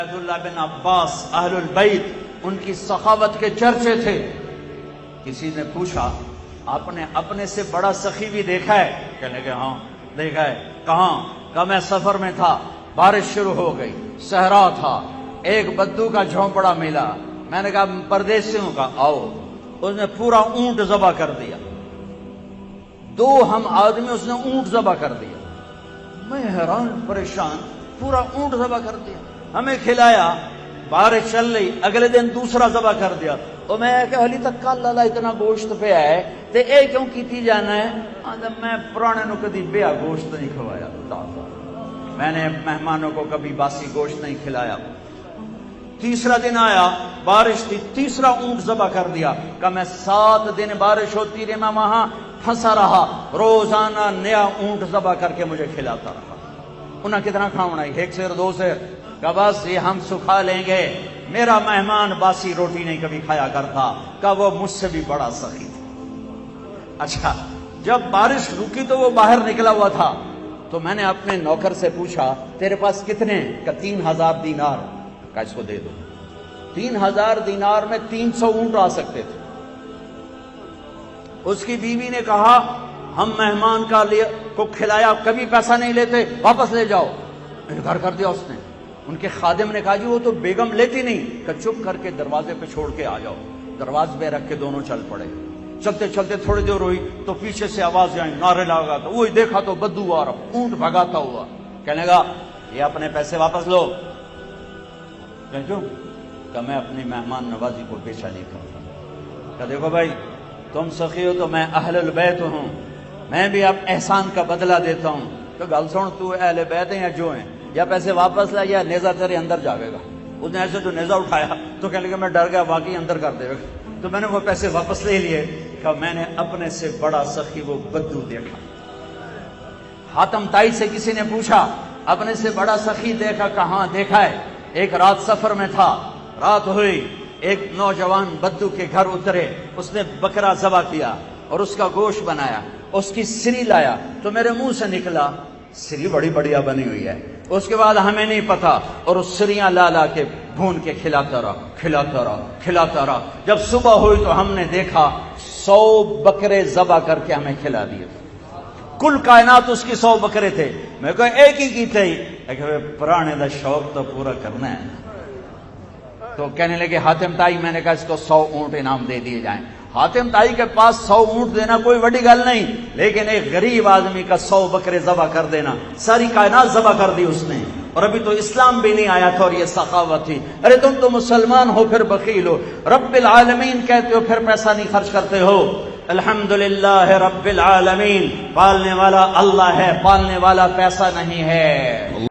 عبداللہ بن عباس اہل البیت، ان کی سخاوت کے چرچے تھے۔ کسی نے پوچھا آپ نے اپنے سے بڑا سخی بھی دیکھا ہے؟ کہنے کہ ہاں دیکھا ہے۔ کہاں؟ کہ میں سفر میں تھا، بارش شروع ہو گئی، صحرا تھا، ایک بدو کا جھونپڑا ملا، میں نے کہا پردیسیوں کا آؤ، اس نے پورا اونٹ ذبح کر دیا، 2 ہم آدمی اس نے اونٹ ذبح کر دیا۔ میں حیران پریشان، پورا اونٹ ذبح کر دیا، ہمیں کھلایا، بارش چل رہی، اگلے دن دوسرا ذبح کر دیا۔ تو میں کہ علی تک کل اللہ اتنا گوشت پہ آئے تے اے کیوں کیتی جانا ہے؟ میں پرانے نو کدی بیا گوشت نہیں کھوایا، میں نے مہمانوں کو کبھی باسی گوشت نہیں کھلایا۔ تیسرا دن آیا، بارش تھی، تیسرا اونٹ ذبح کر دیا۔ کہ میں 7 دن بارش ہوتی رہی، میں وہاں پھنسا رہا، روزانہ نیا اونٹ ذبح کر کے مجھے کھلاتا رہا۔ انہیں کتنا کھاؤنا ہے؟ 1 سیر 2 سیر، کہ بس یہ ہم سکھا لیں گے۔ میرا مہمان باسی روٹی نہیں کبھی کھایا کرتا، کہ وہ مجھ سے بھی بڑا سخی تھا۔ اچھا، جب بارش رکی تو وہ باہر نکلا ہوا تھا، تو میں نے اپنے نوکر سے پوچھا تیرے پاس کتنے؟ کہ 3000 دینار۔ کہ اس کو دے دو۔ 3000 دینار میں 300 اونٹ آ سکتے تھے۔ اس کی بیوی نے کہا ہم مہمان کو کھلایا، کبھی پیسہ نہیں لیتے، واپس لے جاؤ۔ انکار کر دیا اس نے۔ ان کے خادم نے کہا جی وہ تو بیگم لیتی نہیں، کہ چپ کر کے دروازے پہ چھوڑ کے آ جاؤ۔ دروازے پہ رکھ کے دونوں چل پڑے۔ چلتے چلتے تھوڑی دیر ہوئی تو پیچھے سے آواز آئی، نعرے لگا، تو وہی دیکھا تو بدو آ رہا، اونٹ بھگاتا ہوا۔ کہنے لگا یہ اپنے پیسے واپس لو۔ کیوں؟ کہ میں اپنی مہمان نوازی کو پیچھا نہیں کرتا۔ کہ دیکھو بھائی تم سخی ہو تو میں اہل البیت ہوں، میں بھی اب احسان کا بدلہ دیتا ہوں۔ تو گل سن، تو اہل بیت ہیں یا جو ہیں، یا پیسے واپس لے یا نیزہ تیرے اندر جاوے گا۔ اس نے ایسے جو نیزہ اٹھایا تو کہنے لگا میں ڈر گیا، واقعی اندر کر دے گا۔ تو میں نے وہ پیسے واپس لے لیے، کہ میں نے اپنے سے بڑا سخی وہ بدو دیکھا۔ حاتم تائی سے کسی نے پوچھا اپنے سے بڑا سخی دیکھا؟ کہاں دیکھا ہے؟ ایک رات سفر میں تھا، رات ہوئی، ایک نوجوان بدو کے گھر اترے، اس نے بکرا ذبح کیا اور اس کا گوشت بنایا، اس کی سری لایا، تو میرے منہ سے نکلا سری بڑی بڑھیا بنی ہوئی ہے۔ اس کے بعد ہمیں نہیں پتا، اور اس سریاں لا لا کے بھون کے کھلاتا رہا۔ جب صبح ہوئی تو ہم نے دیکھا 100 بکرے ذبح کر کے ہمیں کھلا دیے۔ کل کائنات اس کی 100 بکرے تھے، میں کہا ایک ہی کی تھے، پرانے دا شوق تو پورا کرنا ہے۔ تو کہنے لگے حاتم تائی، میں نے کہا اس کو 100 اونٹ انعام دے دیے جائیں۔ حاتم تائی کے پاس 100 اونٹ دینا کوئی بڑی گل نہیں، لیکن ایک غریب آدمی کا 100 بکرے ذبح کر دینا، ساری کائنات ذبح کر دی اس نے، اور ابھی تو اسلام بھی نہیں آیا تھا اور یہ سخاوت تھی۔ ارے تم تو مسلمان ہو پھر بخیل ہو، رب العالمین کہتے ہو پھر پیسہ نہیں خرچ کرتے ہو۔ الحمدللہ رب العالمین، پالنے والا اللہ ہے، پالنے والا پیسہ نہیں ہے۔